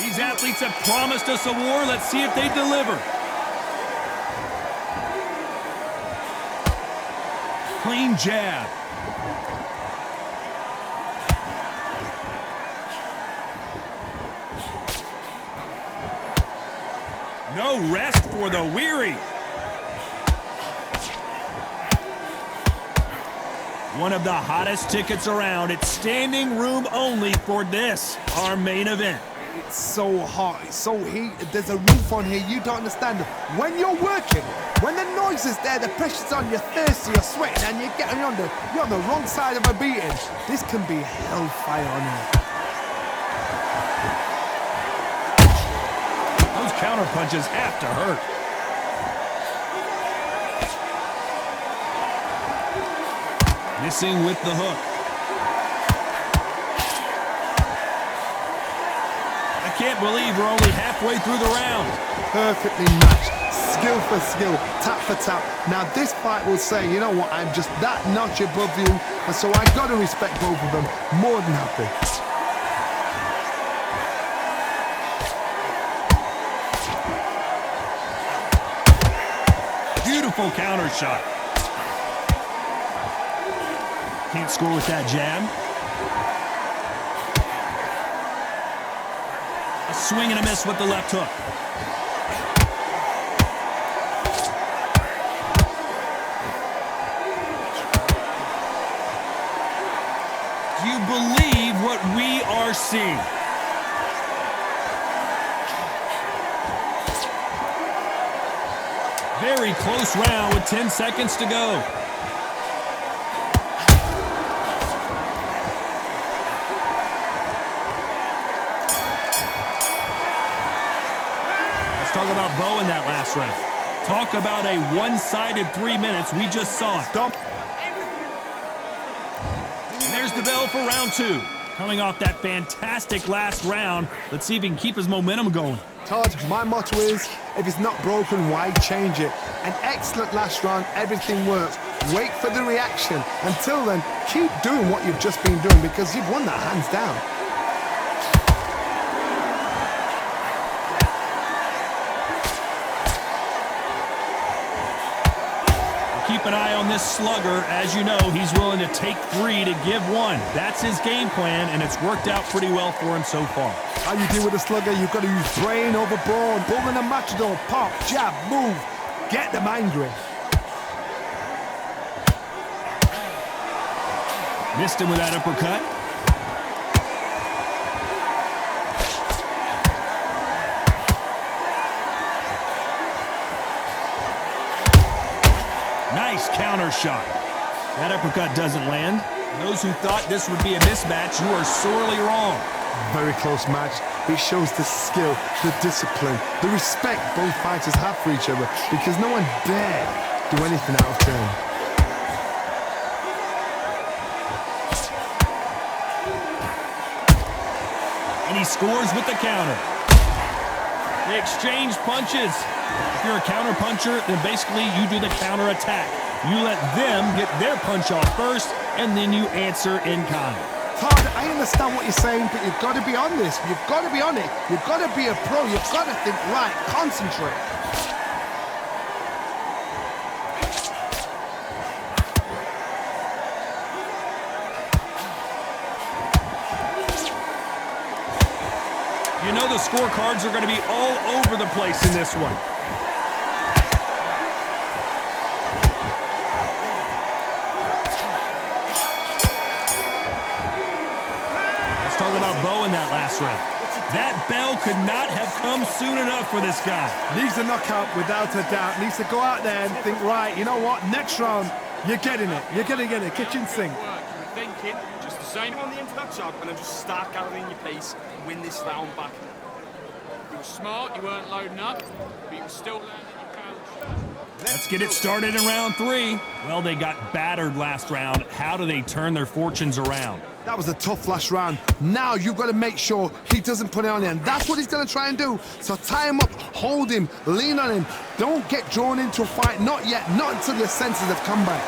These athletes have promised us a war. Let's see if they deliver. Clean jab. No rest for the weary. One of the hottest tickets around. It's standing room only for this, our main event. It's so hot, it's so heated, there's a roof on here, you don't understand. When you're working, when the noise is there, the pressure's on, you're thirsty, you're sweating, and you're on the wrong side of a beating. This can be hellfire on here. Those counter punches have to hurt. Missing with the hook. I can't believe we're only halfway through the round. Perfectly matched, skill for skill, tap for tap. Now this fight will say, you know what, I'm just that notch above you, and so I gotta respect both of them more than happy. Beautiful counter shot. Can't score with that jab. A swing and a miss with the left hook. Do you believe what we are seeing? Very close round with 10 seconds to go. Talk about Bowe in that last round. Talk about a one-sided 3 minutes. We just saw it. Stop. And there's the bell for round two. Coming off that fantastic last round, let's see if he can keep his momentum going. Todd, my motto is, if it's not broken, why change it? An excellent last round, everything works. Wait for the reaction. Until then, keep doing what you've just been doing because you've won that hands down. Keep an eye on this slugger. As you know, he's willing to take 3 to give 1. That's his game plan, and it's worked out pretty well for him so far. How you deal with a slugger, you've got to use brain over brawn. Bull in a matador, pop, jab, move. Get them angry. Missed him with that uppercut. Nice counter shot. That uppercut doesn't land. Those who thought this would be a mismatch, you are sorely wrong. Very close match. It shows the skill, the discipline, the respect both fighters have for each other because no one dare do anything out of turn. And he scores with the counter. They exchange punches. If you're a counter puncher, then basically you do the counter attack. You let them get their punch off first, and then you answer in kind. Todd, I understand what you're saying, but you've got to be on this. You've got to be on it. You've got to be a pro. You've got to think right. Concentrate. You know the scorecards are going to be all over the place in this one. Let's talk about Bowe in that last round. That bell could not have come soon enough for this guy. Needs a knockout without a doubt. Needs to go out there and think, right, you know what, next round, you're getting it. You're going to get it. Kitchen sink. You're thinking, just the same on the end of that jog, and then just start gathering your pace and win this round back. You were smart, you weren't loading up, but you were still learning your coach. Let's get it started in round 3. Well, they got battered last round. How do they turn their fortunes around? That was a tough last round. Now you've got to make sure he doesn't put it on you, and that's what he's going to try and do. So tie him up, hold him, lean on him. Don't get drawn into a fight. Not yet. Not until your senses have come back.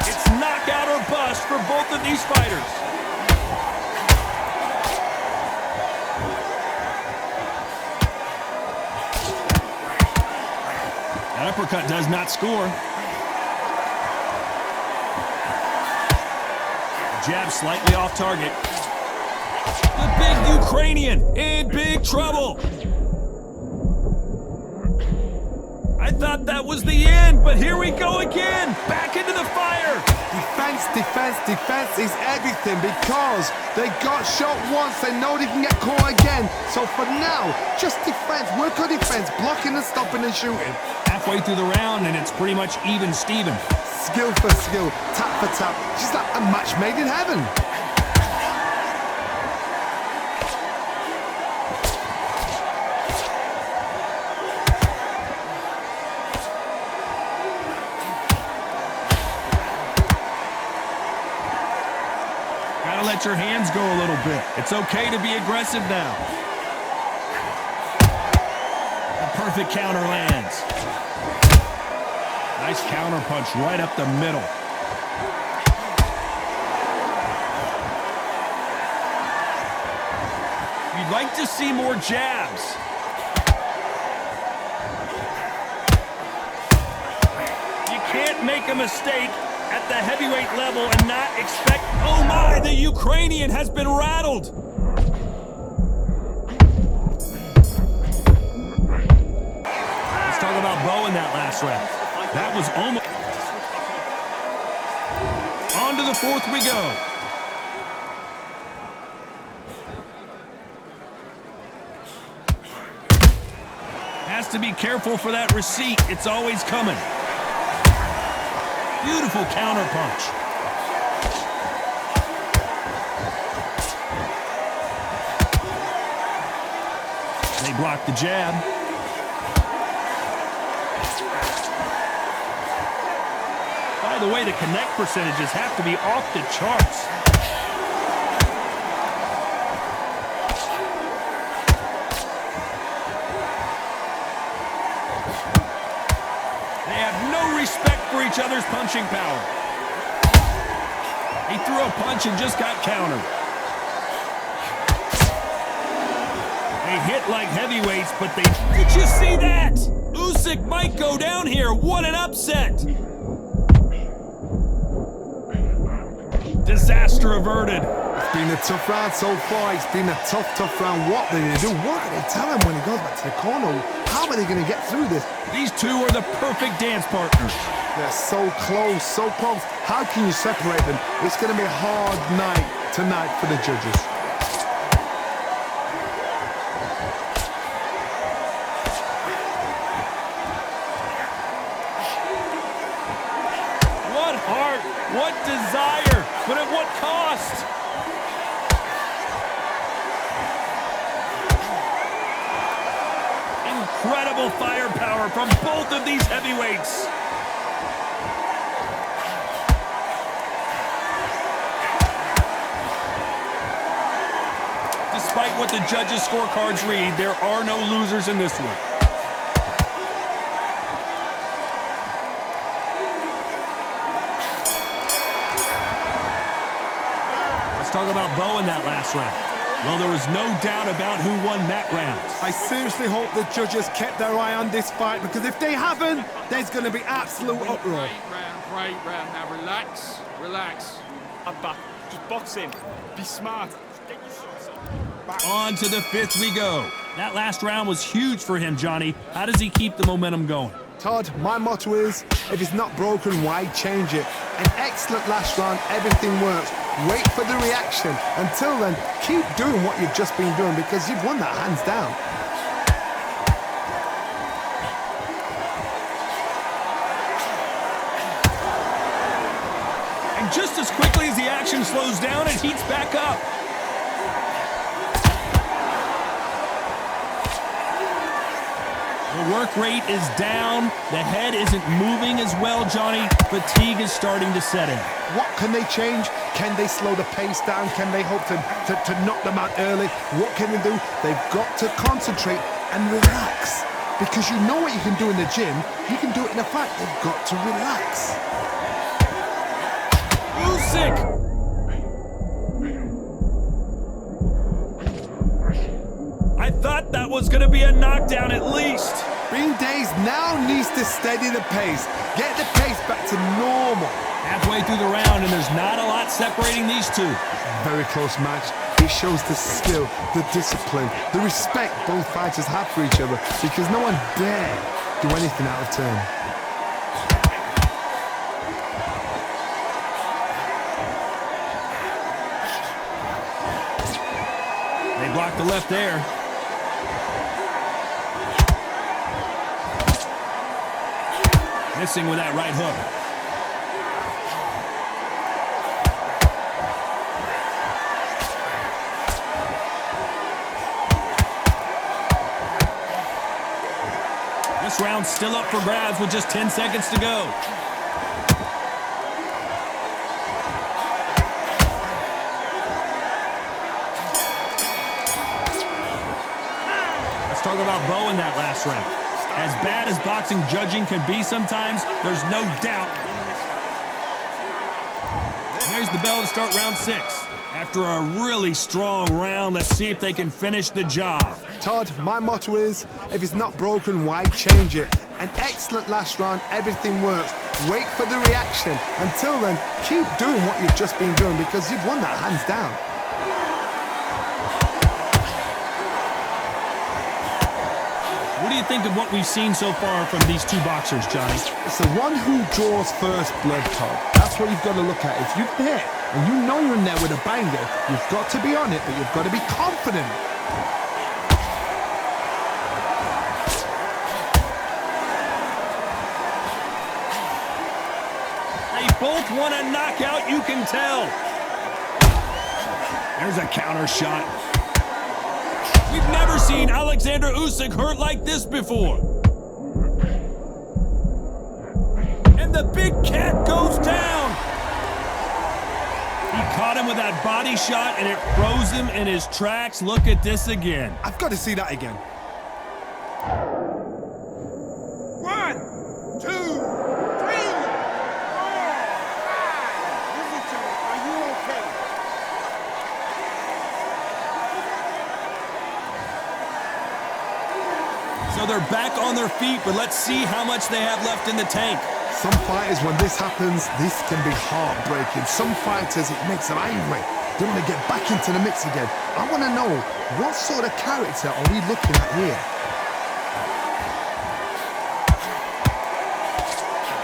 It's knockout or bust for both of these fighters. uppercut does not score. Jab slightly off target. The big Ukrainian in big trouble. I thought that was the end, but here we go again. Back into the fire. Defense, defense, defense is everything because they got shot once, they know they can get caught again. So for now, just defense, work on defense, blocking and stopping and shooting. Halfway through the round and it's pretty much even Steven. Skill for skill, tap for tap, just like a match made in heaven. Gotta let your hands go a little bit. It's okay to be aggressive now. A perfect counter lands. Nice counter punch right up the middle. You'd like to see more jabs. You can't make a mistake at the heavyweight level and not expect... Oh my, the Ukrainian has been rattled. Let's talk about Bowe in that last round. That was almost... On to the fourth we go. Has to be careful for that receipt. It's always coming. Beautiful counter punch. They block the jab. By the way, the connect percentages have to be off the charts. They have no respect for each other's punching power. He threw a punch and just got countered. They hit like heavyweights, but they... Did you see that? Usyk might go down here. What an upset. Disaster averted. It's been a tough round so far. It's been a tough round. What are they going to do? What are they tell him when he goes back to the corner? How are they going to get through this? These two are the perfect dance partners. They're so close, so close. How can you separate them? It's going to be a hard night tonight for the judges. What heart, what desire, but at what cost? Incredible firepower from both of these heavyweights. Despite what the judges' scorecards read, there are no losers in this one. Let's talk about Bowe in that last round. Well, there was no doubt about who won that round. I seriously hope the judges kept their eye on this fight, because if they haven't, there's going to be absolute uproar. Great round. Now relax, relax. Up back. Just box in. Be smart. Get your shots up. On to the fifth we go. That last round was huge for him, Johnny. How does he keep the momentum going? Todd, my motto is, if it's not broken, why change it? An excellent last round, everything works. Wait for the reaction. Until then, keep doing what you've just been doing, because you've won that hands down. And just as quickly as the action slows down, it heats back up. The work rate is down. The head isn't moving as well, Johnny. Fatigue is starting to set in. What can they change? Can they slow the pace down? Can they hope to knock them out early? What can they do? They've got to concentrate and relax. Because you know what you can do in the gym, you can do it in a fight. They've got to relax. Usyk! I thought that was going to be a knockdown at least. Being dazed now needs to steady the pace. Get the pace back to normal. Halfway through the round, and there's not a lot separating these two. Very close match. It shows the skill, the discipline, the respect both fighters have for each other, because no one dare do anything out of turn. They blocked the left there. Missing with that right hook. This round's still up for grabs with just 10 seconds to go. Let's talk about Bowe in that last round. As bad as boxing judging can be sometimes, there's no doubt. Here's the bell to start round 6. After a really strong round, let's see if they can finish the job. Todd, my motto is, if it's not broken, why change it? An excellent last round, everything works. Wait for the reaction. Until then, keep doing what you've just been doing, because you've won that hands down. What do you think of what we've seen so far from these two boxers, Johnny? It's the one who draws first blood, Todd. That's what you've got to look at. If you've hit and you know you're in there with a banger, you've got to be on it, but you've got to be confident. They both want a knockout, you can tell. There's a counter shot. We've never seen Oleksandr Usyk hurt like this before. And the big cat goes down. He caught him with that body shot, and it froze him in his tracks. Look at this again. I've got to see that again. 1, 2, 3, 4, 5. Listen to me. Are you okay? So they're back on their feet, but let's see how much they have left in the tank. Some fighters, when this happens, this can be heartbreaking. Some fighters, it makes them angry. They want to get back into the mix again. I want to know, what sort of character are we looking at here?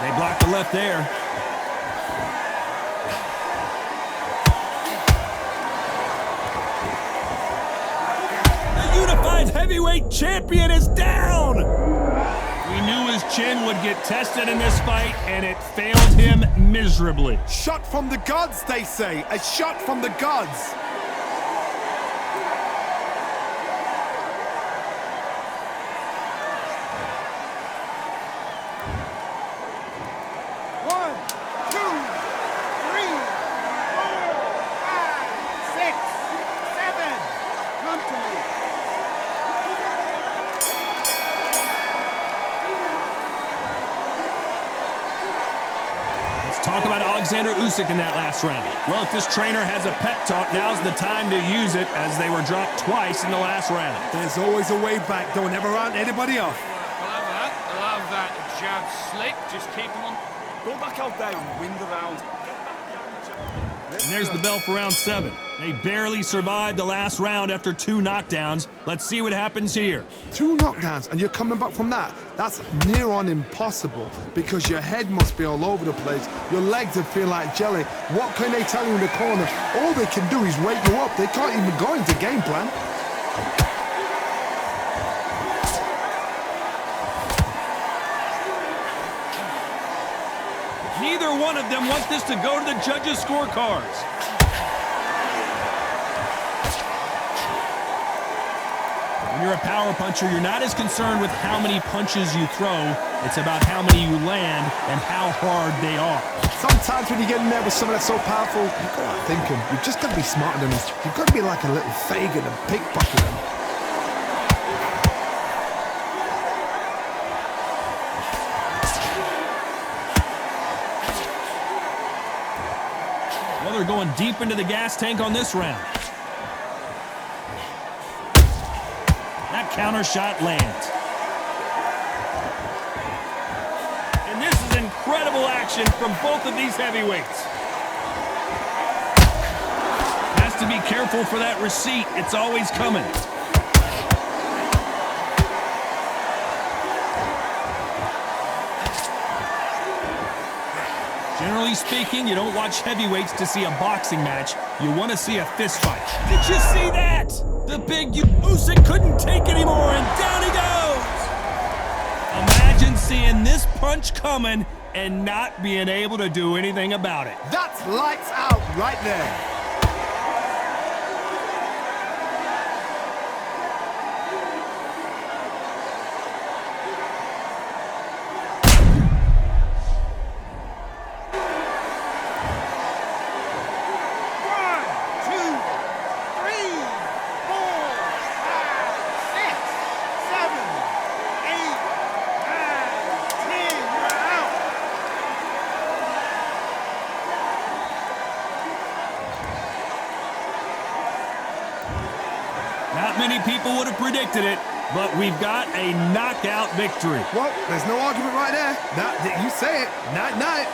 They blocked the left there. The unified heavyweight champion is down! We knew his chin would get tested in this fight, and it failed him miserably. Shot from the gods, they say. A shot from the gods. One, two, three, 4, 5, 6, 7. Come to me. Talk about Oleksandr Usyk in that last round. Well, if this trainer has a pep talk, now's the time to use it, as they were dropped twice in the last round. There's always a way back. Don't ever round anybody off. I love that jab slick. Just keep him on. Go back out there and win the round. And there's the bell for round 7. They barely survived the last round after 2 knockdowns. Let's see what happens here. 2 knockdowns, and you're coming back from that. That's near on impossible, because your head must be all over the place. Your legs would feel like jelly. What can they tell you in the corner? All they can do is wake you up. They can't even go into game plan. Neither one of them wants this to go to the judges' scorecards. When you're a power puncher, you're not as concerned with how many punches you throw. It's about how many you land and how hard they are. Sometimes when you get in there with someone that's so powerful, you've got to think them. You've just got to be smarter than them. You've got to be like a little Fagin and pickpocket them. Well, they're going deep into the gas tank on this round. That counter shot lands. incredible action from both of these heavyweights. Has to be careful for that receipt. It's always coming. Generally speaking, you don't watch heavyweights to see a boxing match. You want to see a fist fight. Did you see that? The big Usyk couldn't take anymore, and down he goes. Imagine seeing this punch coming and not being able to do anything about it. That's lights out right there. Not many people would have predicted it, but we've got a knockout victory. Well, there's no argument right there. You say it. Night-night.